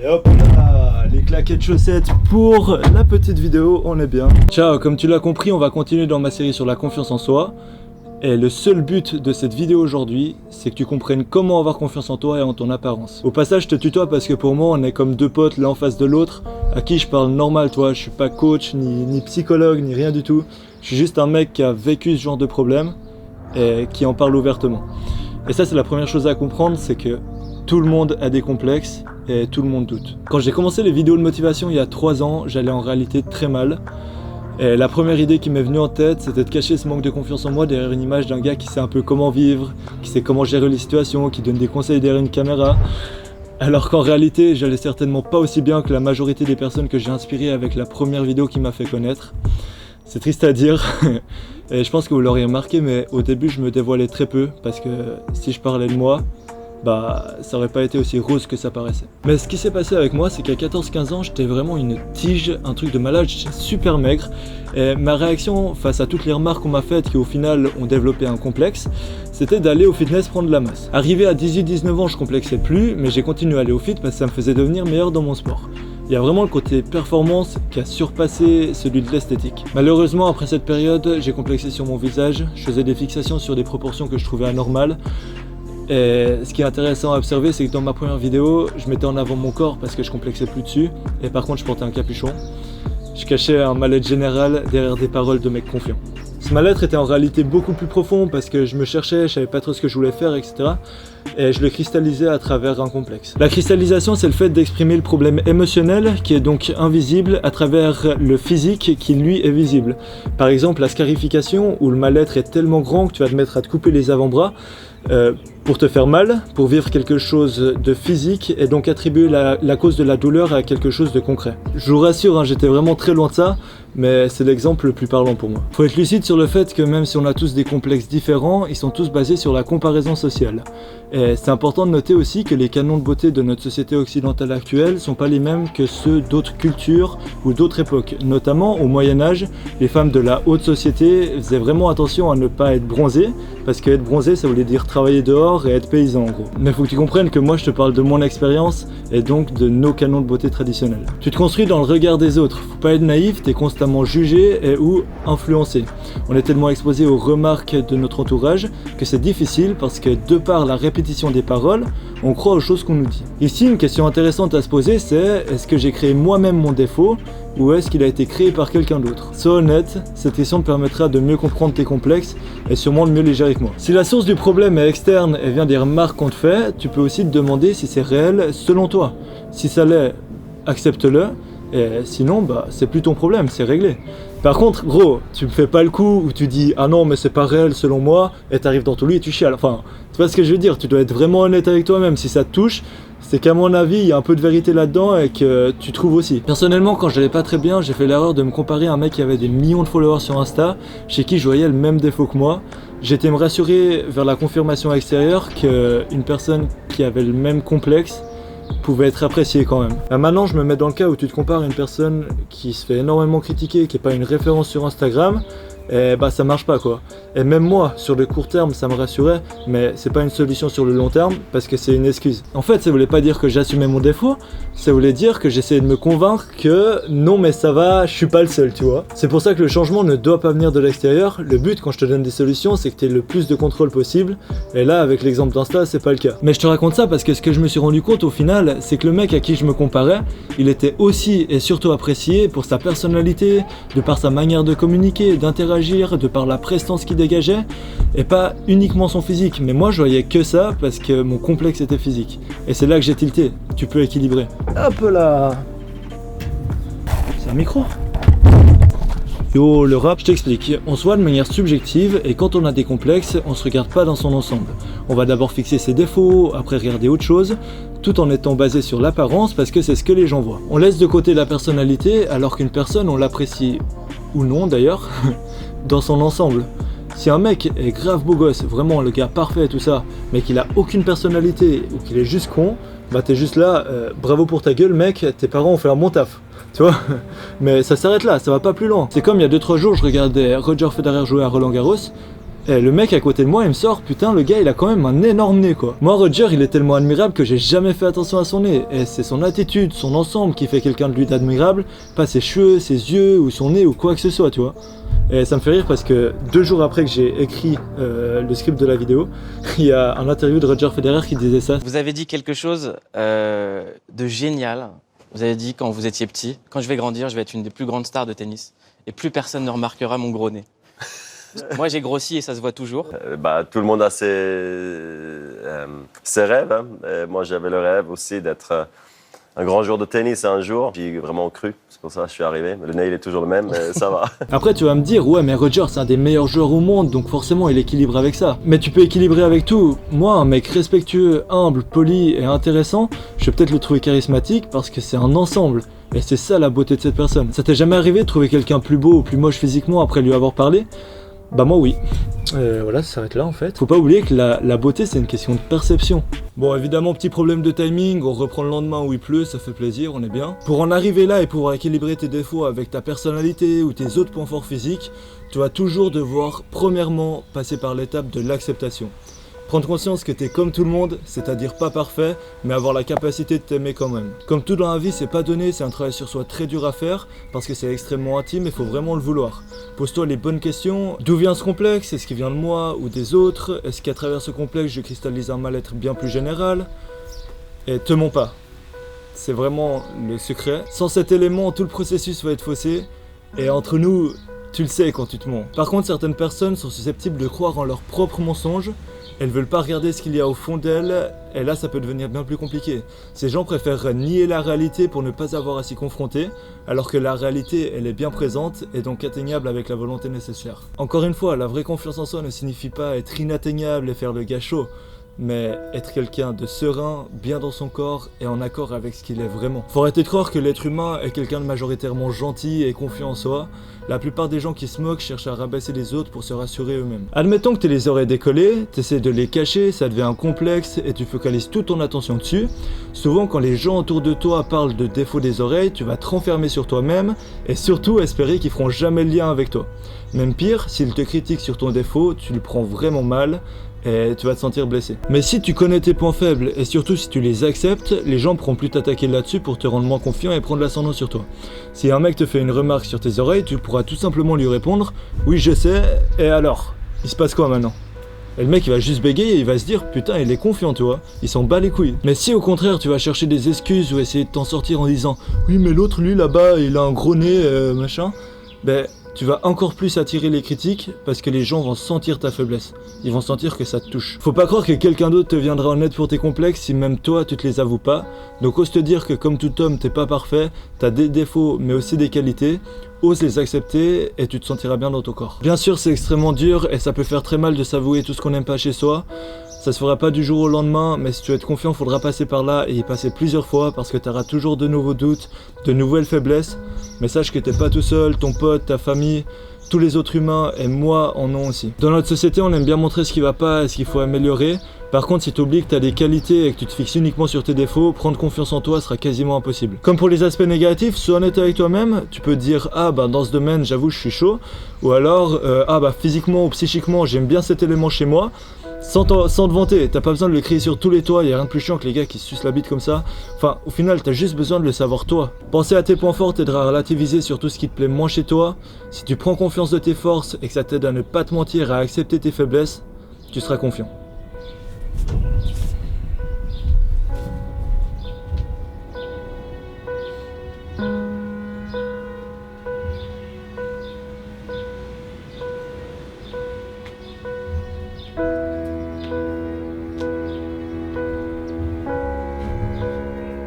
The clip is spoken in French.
Et hop là, les claquettes chaussettes pour la petite vidéo, on est bien. Ciao, comme tu l'as compris, on va continuer dans ma série sur la confiance en soi. Et le seul but de cette vidéo aujourd'hui, c'est que tu comprennes comment avoir confiance en toi et en ton apparence. Au passage, je te tutoie parce que pour moi, on est comme deux potes l'un en face de l'autre, à qui je parle normal, toi. Je suis pas coach, ni psychologue, ni rien du tout. Je suis juste un mec qui a vécu ce genre de problème et qui en parle ouvertement. Et ça, c'est la première chose à comprendre, c'est que tout le monde a des complexes et tout le monde doute. Quand j'ai commencé les vidéos de motivation il y a 3 ans, j'allais en réalité très mal. Et la première idée qui m'est venue en tête, c'était de cacher ce manque de confiance en moi derrière une image d'un gars qui sait un peu comment vivre, qui sait comment gérer les situations, qui donne des conseils derrière une caméra. Alors qu'en réalité, j'allais certainement pas aussi bien que la majorité des personnes que j'ai inspirées avec la première vidéo qui m'a fait connaître. C'est triste à dire, et je pense que vous l'auriez remarqué, mais au début je me dévoilais très peu, parce que si je parlais de moi, ça aurait pas été aussi rose que ça paraissait. Mais ce qui s'est passé avec moi, c'est qu'à 14-15 ans, j'étais vraiment une tige, un truc de malade, j'étais super maigre. Et ma réaction face à toutes les remarques qu'on m'a faites qui au final ont développé un complexe, c'était d'aller au fitness prendre de la masse. Arrivé à 18-19 ans, je complexais plus, mais j'ai continué à aller au fit parce que ça me faisait devenir meilleur dans mon sport. Il y a vraiment le côté performance qui a surpassé celui de l'esthétique. Malheureusement, après cette période, j'ai complexé sur mon visage, je faisais des fixations sur des proportions que je trouvais anormales. Et ce qui est intéressant à observer, c'est que dans ma première vidéo, je mettais en avant mon corps parce que je complexais plus dessus, et par contre je portais un capuchon. Je cachais un mal-être général derrière des paroles de mecs confiants. Ce mal-être était en réalité beaucoup plus profond parce que je me cherchais, je savais pas trop ce que je voulais faire, etc. Et je le cristallisais à travers un complexe. La cristallisation, c'est le fait d'exprimer le problème émotionnel qui est donc invisible à travers le physique qui lui est visible. Par exemple, la scarification où le mal-être est tellement grand que tu vas te mettre à te couper les avant-bras pour te faire mal, pour vivre quelque chose de physique et donc attribuer la cause de la douleur à quelque chose de concret. Je vous rassure, hein, j'étais vraiment très loin de ça, mais c'est l'exemple le plus parlant pour moi. Faut être lucide sur le fait que même si on a tous des complexes différents, ils sont tous basés sur la comparaison sociale. Et c'est important de noter aussi que les canons de beauté de notre société occidentale actuelle sont pas les mêmes que ceux d'autres cultures ou d'autres époques. Notamment au Moyen-Âge, les femmes de la haute société faisaient vraiment attention à ne pas être bronzées, parce que être bronzé ça voulait dire travailler dehors et être paysan en gros. Mais faut que tu comprennes que moi je te parle de mon expérience et donc de nos canons de beauté traditionnels. Tu te construis dans le regard des autres, faut pas être naïf, t'es constamment jugé et ou influencé. On est tellement exposé aux remarques de notre entourage que c'est difficile parce que de par la répétition des paroles, on croit aux choses qu'on nous dit. Ici, une question intéressante à se poser, c'est est-ce que j'ai créé moi-même mon défaut ou est-ce qu'il a été créé par quelqu'un d'autre? Sois honnête, cette question te permettra de mieux comprendre tes complexes et sûrement de mieux les gérer avec moi. Si la source du problème est externe et vient des remarques qu'on te fait, tu peux aussi te demander si c'est réel selon toi. Si ça l'est, accepte-le, et sinon, c'est plus ton problème, c'est réglé. Par contre, gros, tu me fais pas le coup où tu dis « Ah non, mais c'est pas réel selon moi » et t'arrives dans ton lit et tu chiales. Enfin, tu vois ce que je veux dire, tu dois être vraiment honnête avec toi-même. Si ça te touche, c'est qu'à mon avis, il y a un peu de vérité là-dedans et que tu trouves aussi. Personnellement, quand j'allais pas très bien, j'ai fait l'erreur de me comparer à un mec qui avait des millions de followers sur Insta, chez qui je voyais le même défaut que moi. J'étais me rassurer vers la confirmation extérieure qu'une personne qui avait le même complexe pouvait être apprécié quand même. Maintenant, je me mets dans le cas où tu te compares à une personne qui se fait énormément critiquer, qui n'est pas une référence sur Instagram, et ça marche pas quoi. Et même moi, sur le court terme, ça me rassurait, mais c'est pas une solution sur le long terme parce que c'est une excuse. En fait, ça voulait pas dire que j'assumais mon défaut, ça voulait dire que j'essayais de me convaincre que non mais ça va, je suis pas le seul, tu vois. C'est pour ça que le changement ne doit pas venir de l'extérieur. Le but quand je te donne des solutions, c'est que tu aies le plus de contrôle possible. Et là, avec l'exemple d'Insta, c'est pas le cas. Mais je te raconte ça parce que ce que je me suis rendu compte au final, c'est que le mec à qui je me comparais, il était aussi et surtout apprécié pour sa personnalité, de par sa manière de communiquer, d'interagir, de par la prestance qu'il dégageait, et pas uniquement son physique. Mais moi je voyais que ça parce que mon complexe était physique. Et c'est là que j'ai tilté. Tu peux équilibrer. Hop là. C'est un micro. Yo, le rap, je t'explique. On se voit de manière subjective et quand on a des complexes, on se regarde pas dans son ensemble. On va d'abord fixer ses défauts, après regarder autre chose, tout en étant basé sur l'apparence parce que c'est ce que les gens voient. On laisse de côté la personnalité alors qu'une personne, on l'apprécie, ou non d'ailleurs, dans son ensemble. Si un mec est grave beau gosse, vraiment le gars parfait et tout ça, mais qu'il a aucune personnalité ou qu'il est juste con, t'es juste là, bravo pour ta gueule mec, tes parents ont fait un bon taf. Tu vois, mais ça s'arrête là, ça va pas plus loin. C'est comme il y a 2-3 jours, je regardais Roger Federer jouer à Roland Garros. Et le mec à côté de moi, il me sort, putain, le gars, il a quand même un énorme nez, quoi. Moi, Roger, il est tellement admirable que j'ai jamais fait attention à son nez. Et c'est son attitude, son ensemble qui fait quelqu'un de lui d'admirable, pas ses cheveux, ses yeux, ou son nez, ou quoi que ce soit, tu vois. Et ça me fait rire parce que 2 jours après que j'ai écrit le script de la vidéo, il y a un interview de Roger Federer qui disait ça. Vous avez dit quelque chose de génial. Vous avez dit quand vous étiez petit, quand je vais grandir, je vais être une des plus grandes stars de tennis. Et plus personne ne remarquera mon gros nez. Moi, j'ai grossi et ça se voit toujours. Tout le monde a ses rêves. Hein. Moi, j'avais le rêve aussi d'être un grand joueur de tennis un jour. J'y ai vraiment cru. C'est pour ça que je suis arrivé. Le nez, il est toujours le même, mais ça va. Après, tu vas me dire, ouais, mais Roger, c'est un des meilleurs joueurs au monde, donc forcément, il équilibre avec ça. Mais tu peux équilibrer avec tout. Moi, un mec respectueux, humble, poli et intéressant, je vais peut-être le trouver charismatique parce que c'est un ensemble. Et c'est ça la beauté de cette personne. Ça t'est jamais arrivé de trouver quelqu'un plus beau ou plus moche physiquement après lui avoir parlé? Bah moi oui. Voilà, ça s'arrête là en fait. Faut pas oublier que la beauté c'est une question de perception. Bon évidemment petit problème de timing, on reprend le lendemain où il pleut, ça fait plaisir, on est bien. Pour en arriver là et pouvoir équilibrer tes défauts avec ta personnalité ou tes autres points forts physiques, tu vas toujours devoir premièrement passer par l'étape de l'acceptation. Prendre conscience que t'es comme tout le monde, c'est-à-dire pas parfait, mais avoir la capacité de t'aimer quand même. Comme tout dans la vie, c'est pas donné, c'est un travail sur soi très dur à faire, parce que c'est extrêmement intime et faut vraiment le vouloir. Pose-toi les bonnes questions. D'où vient ce complexe? Est-ce qu'il vient de moi ou des autres? Est-ce qu'à travers ce complexe, je cristallise un mal-être bien plus général? Et te mens pas. C'est vraiment le secret. Sans cet élément, tout le processus va être faussé, et entre nous, tu le sais quand tu te mens. Par contre, certaines personnes sont susceptibles de croire en leurs propres mensonges. Elles veulent pas regarder ce qu'il y a au fond d'elles, et là ça peut devenir bien plus compliqué. Ces gens préfèrent nier la réalité pour ne pas avoir à s'y confronter, alors que la réalité elle est bien présente et donc atteignable avec la volonté nécessaire. Encore une fois, la vraie confiance en soi ne signifie pas être inatteignable et faire le gars chaud, mais être quelqu'un de serein, bien dans son corps et en accord avec ce qu'il est vraiment. Faut arrêter de croire que l'être humain est quelqu'un de majoritairement gentil et confiant en soi. La plupart des gens qui se moquent cherchent à rabaisser les autres pour se rassurer eux-mêmes. Admettons que t'aies les oreilles décollées, t'essaies de les cacher, ça devient un complexe et tu focalises toute ton attention dessus. Souvent quand les gens autour de toi parlent de défauts des oreilles, tu vas te renfermer sur toi-même et surtout espérer qu'ils feront jamais le lien avec toi. Même pire, s'ils te critiquent sur ton défaut, tu le prends vraiment mal et tu vas te sentir blessé. Mais si tu connais tes points faibles et surtout si tu les acceptes, les gens pourront plus t'attaquer là-dessus pour te rendre moins confiant et prendre l'ascendant sur toi. Si un mec te fait une remarque sur tes oreilles, tu pourras tout simplement lui répondre « Oui, je sais, et alors? Il se passe quoi maintenant ?» Et le mec il va juste bégayer et il va se dire « Putain, il est confiant, tu vois, il s'en bat les couilles. » Mais si au contraire tu vas chercher des excuses ou essayer de t'en sortir en disant « Oui, mais l'autre lui là-bas, il a un gros nez, machin », ben tu vas encore plus attirer les critiques parce que les gens vont sentir ta faiblesse. Ils vont sentir que ça te touche. Faut pas croire que quelqu'un d'autre te viendra en aide pour tes complexes si même toi tu te les avoues pas. Donc ose te dire que comme tout homme t'es pas parfait, t'as des défauts mais aussi des qualités. Ose les accepter et tu te sentiras bien dans ton corps. Bien sûr c'est extrêmement dur et ça peut faire très mal de s'avouer tout ce qu'on n'aime pas chez soi. Ça se fera pas du jour au lendemain, mais si tu veux être confiant, faudra passer par là et y passer plusieurs fois parce que tu auras toujours de nouveaux doutes, de nouvelles faiblesses. Mais sache que t'es pas tout seul, ton pote, ta famille, tous les autres humains et moi en ont aussi. Dans notre société, on aime bien montrer ce qui va pas et ce qu'il faut améliorer. Par contre, si tu oublies que tu as des qualités et que tu te fixes uniquement sur tes défauts, prendre confiance en toi sera quasiment impossible. Comme pour les aspects négatifs, sois honnête avec toi-même, tu peux te dire « Ah bah dans ce domaine, j'avoue, je suis chaud » ou alors « Ah bah physiquement ou psychiquement, j'aime bien cet élément chez moi » sans te vanter, t'as pas besoin de le crier sur tous les toits, y'a rien de plus chiant que les gars qui se sucent la bite comme ça. Enfin, au final, t'as juste besoin de le savoir toi. Penser à tes points forts t'aidera à relativiser sur tout ce qui te plaît moins chez toi. Si tu prends confiance de tes forces et que ça t'aide à ne pas te mentir et à accepter tes faiblesses, tu seras confiant.